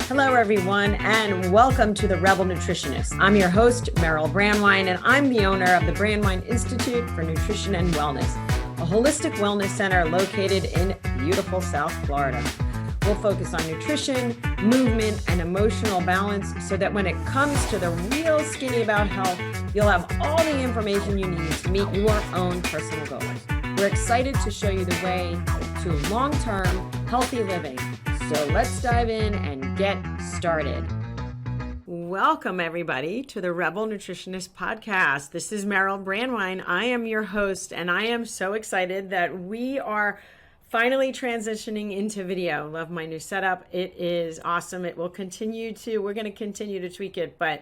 Hello, everyone, and welcome to the Rebel Nutritionist. I'm your host, Meryl Brandwine, and I'm the owner of the Brandwine Institute for Nutrition and Wellness, a holistic wellness center located in beautiful South Florida. We'll focus on nutrition, movement, and emotional balance so that when it comes to the real skinny about health, you'll have all the information you need to meet your own personal goals. We're excited to show you the way to long-term healthy living. So let's dive in and get started. Welcome, everybody, to the Rebel Nutritionist podcast. This is Meryl Brandwine. I am your host, and I am so excited that we are finally transitioning into video. Love my new setup. It is awesome. It will continue to, we're going to continue to tweak it, but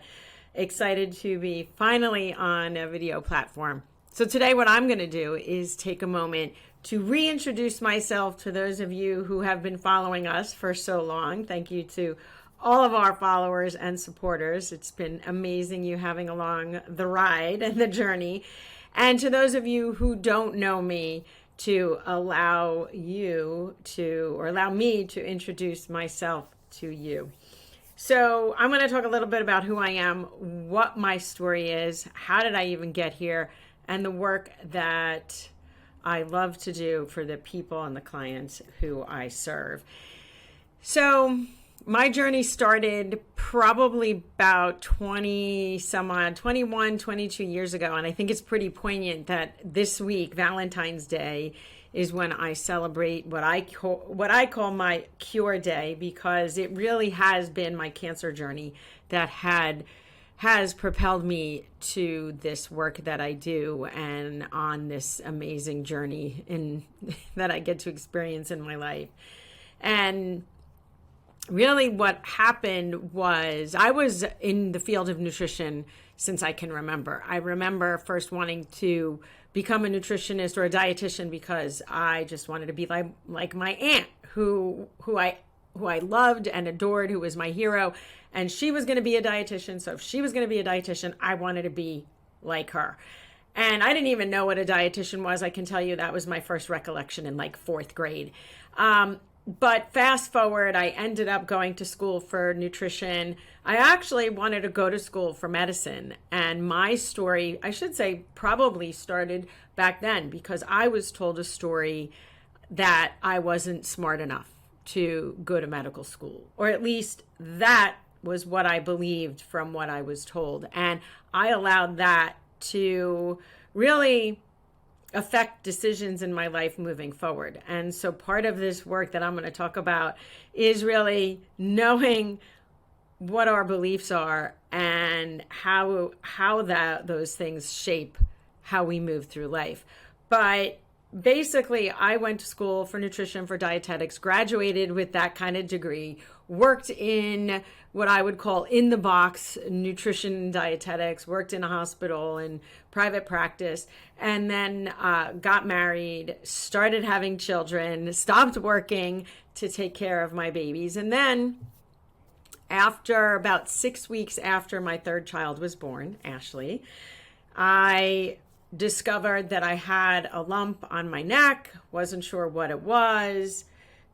excited to be finally on a video platform. So today what I'm going to do is take a moment to reintroduce myself to those of you who have been following us for so long. Thank you to all of our followers and supporters. It's been amazing you having along the ride and the journey. And to those of you who don't know me, to allow me to introduce myself to you. So I'm going to talk a little bit about who I am, what my story is, how did I even get here, and the work that I love to do for the people and the clients who I serve. So my journey started probably about 21, 22 years ago. And I think it's pretty poignant that this week, Valentine's Day, is when I celebrate what I call my cure day, because it really has been my cancer journey that has propelled me to this work that I do and on this amazing journey that I get to experience in my life. And really what happened was I was in the field of nutrition since I can remember. I remember first wanting to become a nutritionist or a dietitian because I just wanted to be like my aunt who I loved and adored, who was my hero. And she was going to be a dietitian. So if she was going to be a dietitian, I wanted to be like her. And I didn't even know what a dietitian was. I can tell you that was my first recollection in like fourth grade. But fast forward, I ended up going to school for nutrition. I actually wanted to go to school for medicine. And my story, I should say, probably started back then because I was told a story that I wasn't smart enough to go to medical school, or at least that was what I believed from what I was told. And I allowed that to really affect decisions in my life moving forward. And so part of this work that I'm going to talk about is really knowing what our beliefs are and how those things shape how we move through life. But basically, I went to school for nutrition, for dietetics, graduated with that kind of degree, worked in what I would call in the box nutrition and dietetics, worked in a hospital and private practice, and then got married, started having children, stopped working to take care of my babies. And then after about 6 weeks after my third child was born, Ashley, I discovered that I had a lump on my neck, wasn't sure what it was.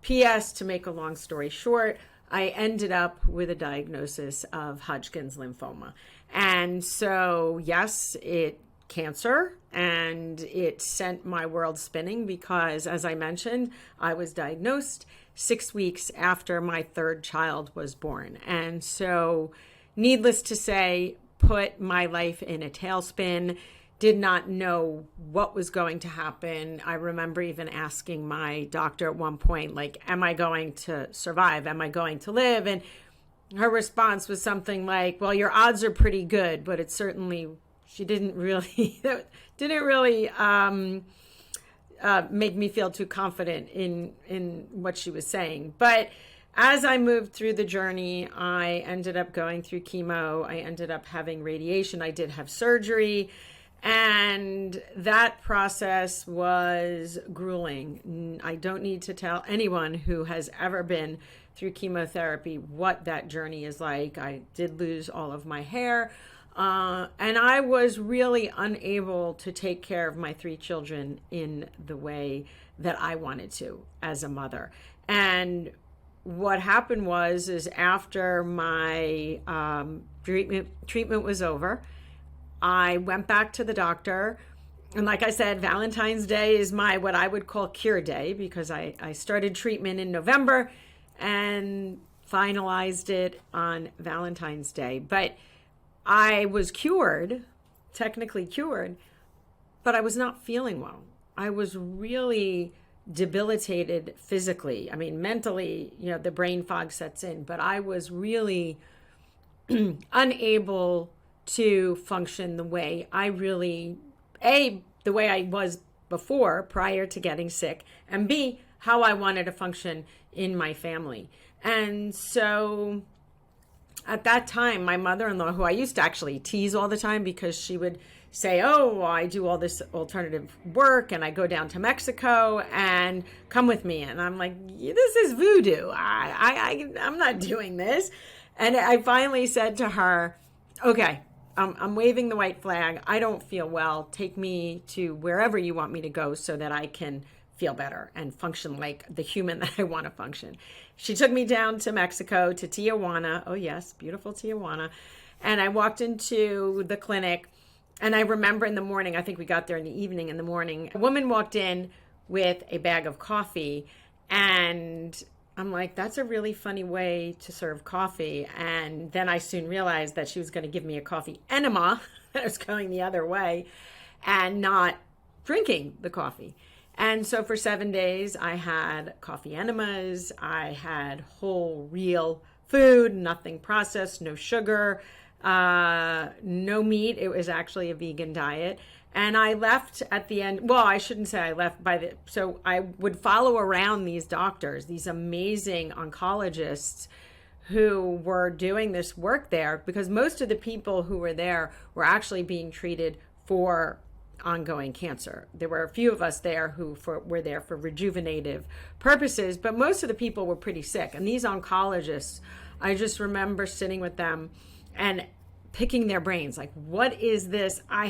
P.S., to make a long story short, I ended up with a diagnosis of Hodgkin's lymphoma. And so, yes, it cancer, and it sent my world spinning because, as I mentioned, I was diagnosed 6 weeks after my third child was born. And so, needless to say, put my life in a tailspin. Did not know what was going to happen. I remember even asking my doctor at one point, like, am I going to survive? Am I going to live? And her response was something like, well, your odds are pretty good, but it certainly, she didn't really make me feel too confident in what she was saying. But as I moved through the journey, I ended up going through chemo. I ended up having radiation. I did have surgery. And that process was grueling. I don't need to tell anyone who has ever been through chemotherapy what that journey is like. I did lose all of my hair. And I was really unable to take care of my three children in the way that I wanted to as a mother. And what happened is after my treatment was over, I went back to the doctor. And like I said, Valentine's Day is my what I would call cure day, because I started treatment in November and finalized it on Valentine's Day. But I was cured, technically cured, but I was not feeling well. I was really debilitated physically. I mean, mentally, the brain fog sets in, but I was really unable to function the way the way I was before, prior to getting sick, and B, how I wanted to function in my family. And so at that time, my mother-in-law, who I used to actually tease all the time because she would say, oh, I do all this alternative work and I go down to Mexico and come with me. And I'm like, this is voodoo. I'm not doing this. And I finally said to her, okay, I'm waving the white flag. I don't feel well. Take me to wherever you want me to go so that I can feel better and function like the human that I want to function. She took me down to Mexico, to Tijuana. Oh yes, beautiful Tijuana. And I walked into the clinic, and I remember in the morning, I think we got there in the evening, in the morning, a woman walked in with a bag of coffee, and I'm like, that's a really funny way to serve coffee. And then I soon realized that she was going to give me a coffee enema. I was going the other way and not drinking the coffee. And so for 7 days, I had coffee enemas. I had whole, real food, nothing processed, no sugar, no meat. It was actually a vegan diet. And I left at the end. Well, I shouldn't say I left so I would follow around these doctors, these amazing oncologists who were doing this work there, because most of the people who were there were actually being treated for ongoing cancer. There were a few of us there who were there for rejuvenative purposes, but most of the people were pretty sick. And these oncologists, I just remember sitting with them and picking their brains, like, what is this? I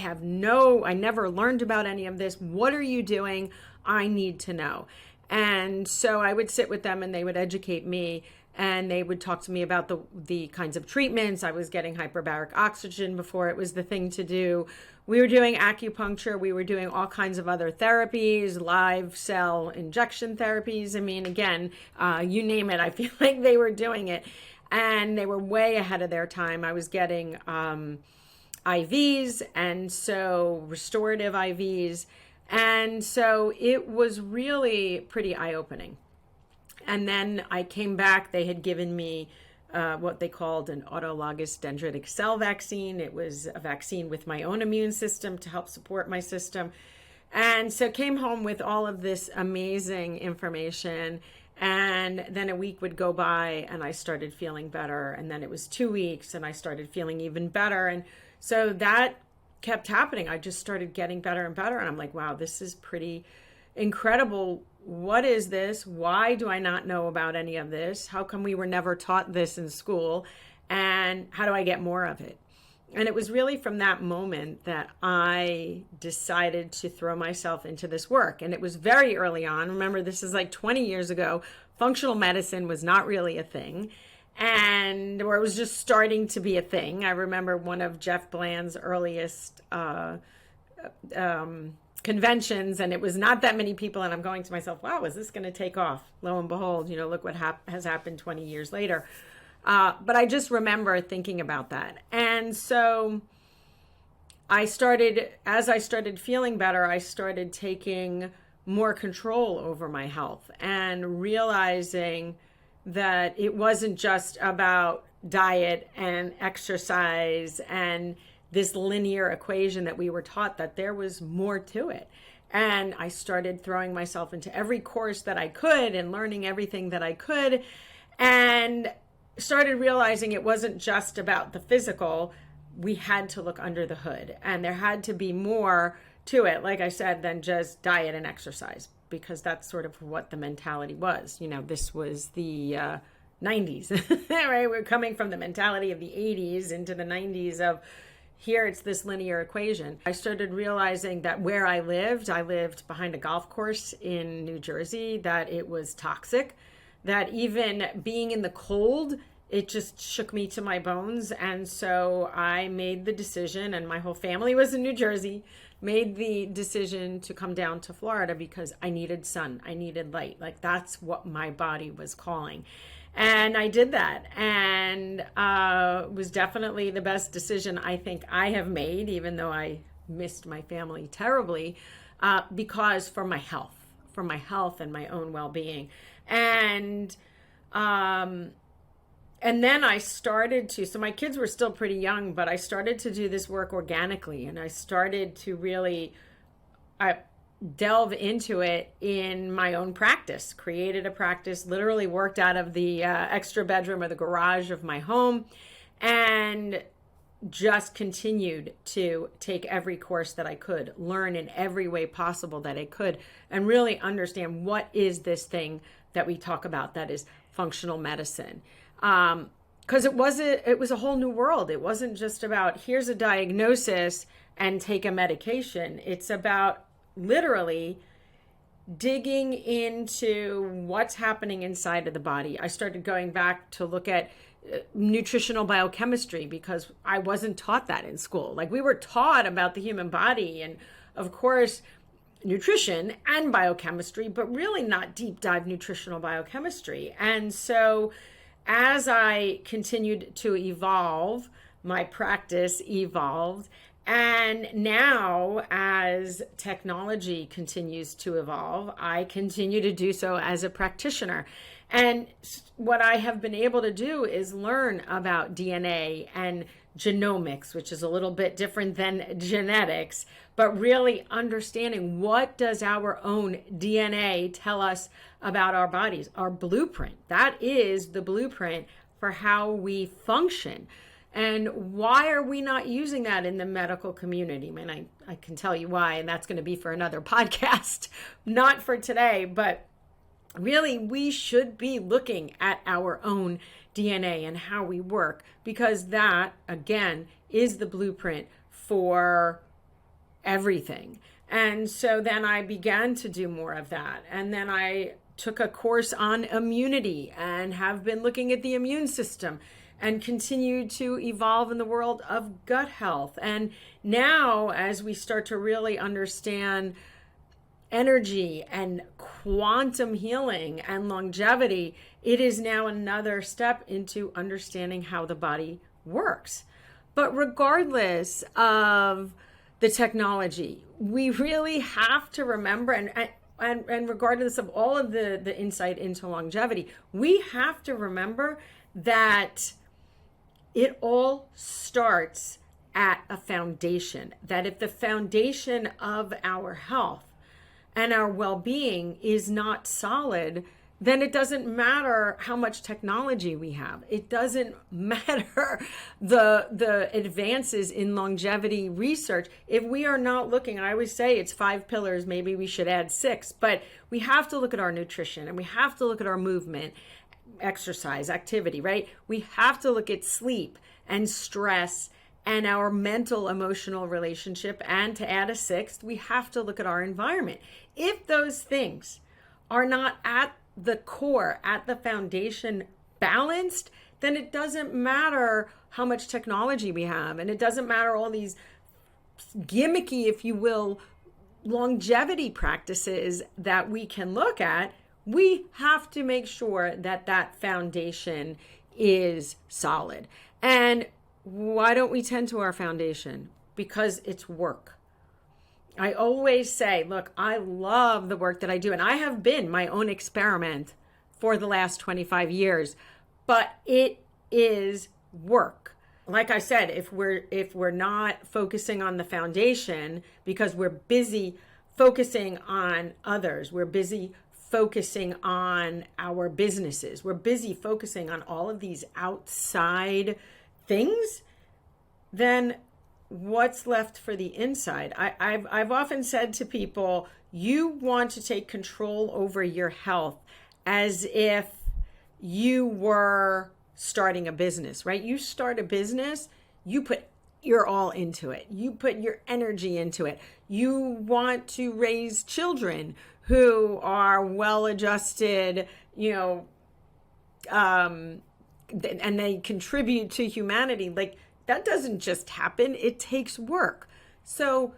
never learned about any of this. What are you doing? I need to know. And so I would sit with them and they would educate me, and they would talk to me about the kinds of treatments. I was getting hyperbaric oxygen before it was the thing to do. We were doing acupuncture. We were doing all kinds of other therapies, live cell injection therapies. I mean, again, you name it, I feel like they were doing it. And they were way ahead of their time. I was getting IVs, and so restorative IVs. And so it was really pretty eye-opening. And then I came back. They had given me what they called an autologous dendritic cell vaccine. It was a vaccine with my own immune system to help support my system. And so came home with all of this amazing information. And then a week would go by and I started feeling better. And then it was 2 weeks and I started feeling even better. And so that kept happening. I just started getting better and better. And I'm like, wow, this is pretty incredible. What is this? Why do I not know about any of this? How come we were never taught this in school? And how do I get more of it? And it was really from that moment that I decided to throw myself into this work. And it was very early on. Remember, this is like 20 years ago. Functional medicine was not really a thing. Or it was just starting to be a thing. I remember one of Jeff Bland's earliest conventions, and it was not that many people. And I'm going to myself, wow, is this going to take off? Lo and behold, look what has happened 20 years later. But I just remember thinking about that. And so as I started feeling better, I started taking more control over my health and realizing that it wasn't just about diet and exercise and this linear equation that we were taught, that there was more to it. And I started throwing myself into every course that I could and learning everything that I could, and started realizing it wasn't just about the physical. We had to look under the hood, and there had to be more to it, like I said, than just diet and exercise, because that's sort of what the mentality was. This was the 90s, right? We're coming from the mentality of the 80s into the 90s of here it's this linear equation. I started realizing that where I lived behind a golf course in New Jersey, that it was toxic, that even being in the cold, it just shook me to my bones. And so I made the decision, and my whole family was in New Jersey, made the decision to come down to Florida because I needed sun. I needed light. Like, that's what my body was calling. And I did that, and it was definitely the best decision I think I have made, even though I missed my family terribly, because for my health and my own well-being. And then I started to, so my kids were still pretty young, but I started to do this work organically, and I started to really delve into it in my own practice, created a practice, literally worked out of the extra bedroom or the garage of my home, and just continued to take every course that I could, learn in every way possible that I could, and really understand what is this thing that we talk about that is functional medicine. Because it was a whole new world. It wasn't just about here's a diagnosis and take a medication. It's about literally digging into what's happening inside of the body. I started going back to look at nutritional biochemistry because I wasn't taught that in school. Like, we were taught about the human body and, of course, nutrition and biochemistry, but really not deep dive nutritional biochemistry. And so as I continued to evolve, my practice evolved. And now, as technology continues to evolve, I continue to do so as a practitioner. And what I have been able to do is learn about DNA and genomics, which is a little bit different than genetics, but really understanding what does our own DNA tell us about our bodies, our blueprint. That is the blueprint for how we function. And why are we not using that in the medical community? I mean, I can tell you why, and that's going to be for another podcast, not for today, but really, we should be looking at our own DNA and how we work, because that, again, is the blueprint for everything. And so then I began to do more of that. And then I took a course on immunity and have been looking at the immune system and continue to evolve in the world of gut health. And now, as we start to really understand energy and quantum healing and longevity, it is now another step into understanding how the body works. But regardless of the technology, we really have to remember, and regardless of all of the insight into longevity, we have to remember that it all starts at a foundation. That if the foundation of our health and our well-being is not solid, then it doesn't matter how much technology we have. It doesn't matter the advances in longevity research. If we are not looking, I always say it's 5 pillars, maybe we should add 6, but we have to look at our nutrition, and we have to look at our movement, exercise, activity, right? We have to look at sleep and stress and our mental emotional relationship. And to add a 6th, we have to look at our environment. If those things are not at the core, at the foundation, balanced, then it doesn't matter how much technology we have. And it doesn't matter all these gimmicky, if you will, longevity practices that we can look at. We have to make sure that that foundation is solid. And why don't we tend to our foundation? Because it's work. I always say, look, I love the work that I do, and I have been my own experiment for the last 25 years, but it is work. Like I said, if we're not focusing on the foundation because we're busy focusing on others, we're busy focusing on our businesses, we're busy focusing on all of these outside things, then what's left for the inside? I've often said to people, you want to take control over your health as if you were starting a business, right? You start a business, you put your all into it. You put your energy into it. You want to raise children who are well-adjusted, and they contribute to humanity, like that doesn't just happen. It takes work. So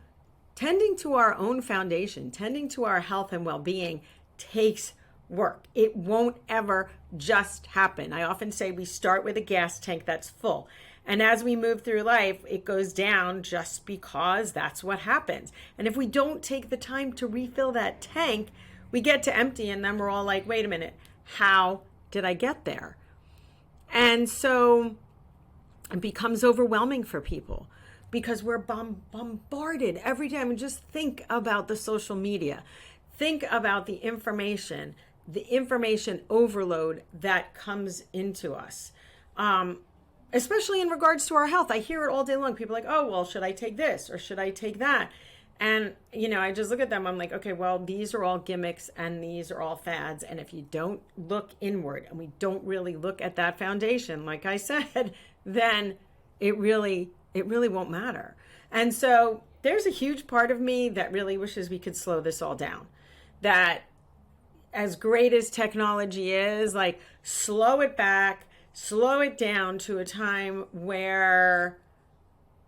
tending to our own foundation, tending to our health and well-being takes work. It won't ever just happen. I often say we start with a gas tank that's full. And as we move through life, it goes down just because that's what happens. And if we don't take the time to refill that tank, we get to empty and then we're all like, wait a minute, how did I get there? And so it becomes overwhelming for people because we're bombarded every time. And just think about the social media. Think about the information overload that comes into us. Especially in regards to our health. I hear it all day long. People are like, oh, well, should I take this or should I take that? And, I just look at them. I'm like, okay, well, these are all gimmicks and these are all fads. And if you don't look inward and we don't really look at that foundation, like I said, then it really won't matter. And so there's a huge part of me that really wishes we could slow this all down. That as great as technology is, like slow it back, slow it down to a time where,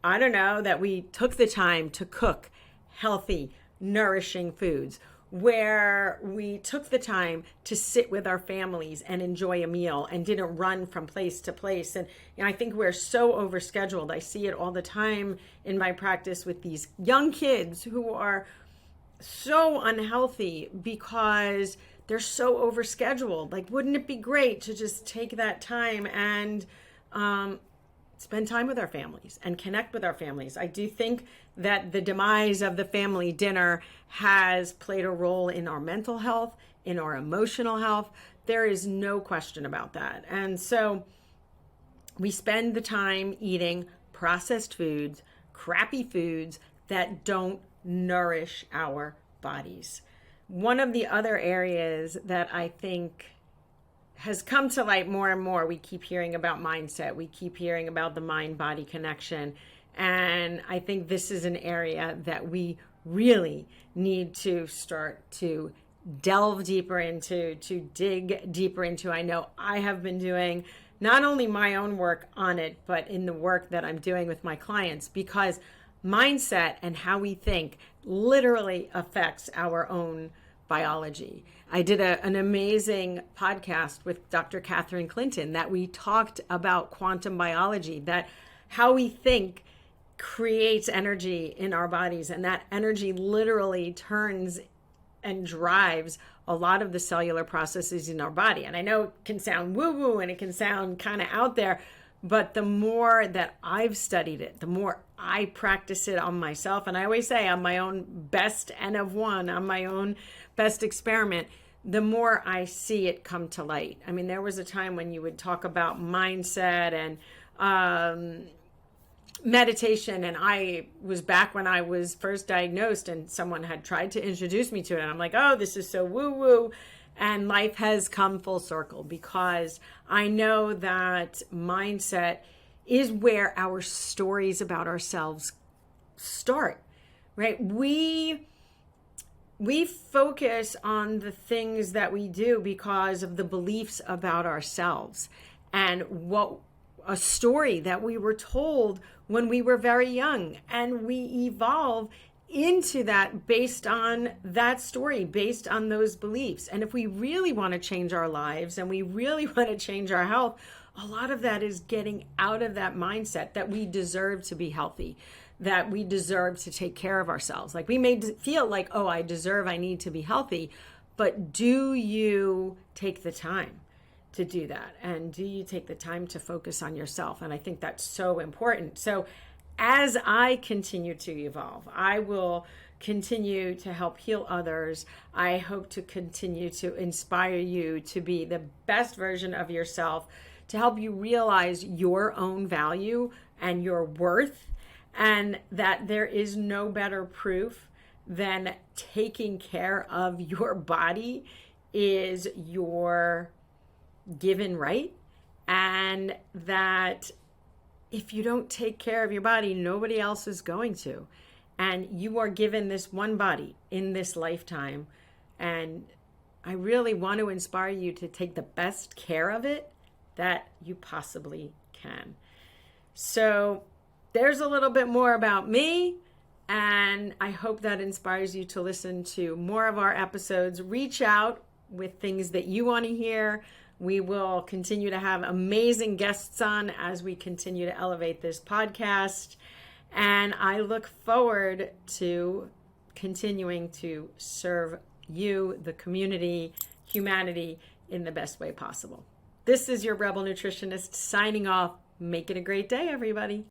I don't know, that we took the time to cook healthy, nourishing foods, where we took the time to sit with our families and enjoy a meal and didn't run from place to place. And I think we're so overscheduled. I see it all the time in my practice with these young kids who are so unhealthy because they're so overscheduled. Like, wouldn't it be great to just take that time and spend time with our families and connect with our families? I do think that the demise of the family dinner has played a role in our mental health, in our emotional health. There is no question about that. And so we spend the time eating processed foods, crappy foods that don't nourish our bodies. One of the other areas that I think has come to light more and more, we keep hearing about mindset. We keep hearing about the mind-body connection. And I think this is an area that we really need to start to delve deeper into, to dig deeper into. I know I have been doing not only my own work on it, but in the work that I'm doing with my clients, because mindset and how we think literally affects our own biology. I did an amazing podcast with Dr. Catherine Clinton that we talked about quantum biology, that how we think creates energy in our bodies, and that energy literally turns and drives a lot of the cellular processes in our body. And I know it can sound woo-woo and it can sound kind of out there, but the more that I've studied it, the more I practice it on myself. And I always say I'm my own best N of one, I'm my own best experiment, the more I see it come to light. I mean, there was a time when you would talk about mindset and meditation, and I was back when I was first diagnosed and someone had tried to introduce me to it, and I'm like, oh, this is so woo-woo. And life has come full circle, because I know that mindset is where our stories about ourselves start, right? We focus on the things that we do because of the beliefs about ourselves and what a story that we were told when we were very young, and we evolve into that based on that story, based on those beliefs. And if we really want to change our lives and we really want to change our health, a lot of that is getting out of that mindset that we deserve to be healthy, that we deserve to take care of ourselves. Like, we may feel like, oh, I need to be healthy, but do you take the time to do that? And do you take the time to focus on yourself? And I think that's so important. So as I continue to evolve, I will continue to help heal others. I hope to continue to inspire you to be the best version of yourself, to help you realize your own value and your worth, and that there is no better proof than taking care of your body is your given right, and that if you don't take care of your body, nobody else is going to. And you are given this one body in this lifetime, and I really want to inspire you to take the best care of it that you possibly can. So there's a little bit more about me, and I hope that inspires you to listen to more of our episodes. Reach out with things that you want to hear. We will continue to have amazing guests on as we continue to elevate this podcast. And I look forward to continuing to serve you, the community, humanity in the best way possible. This is your Rebel Nutritionist signing off. Make it a great day, everybody.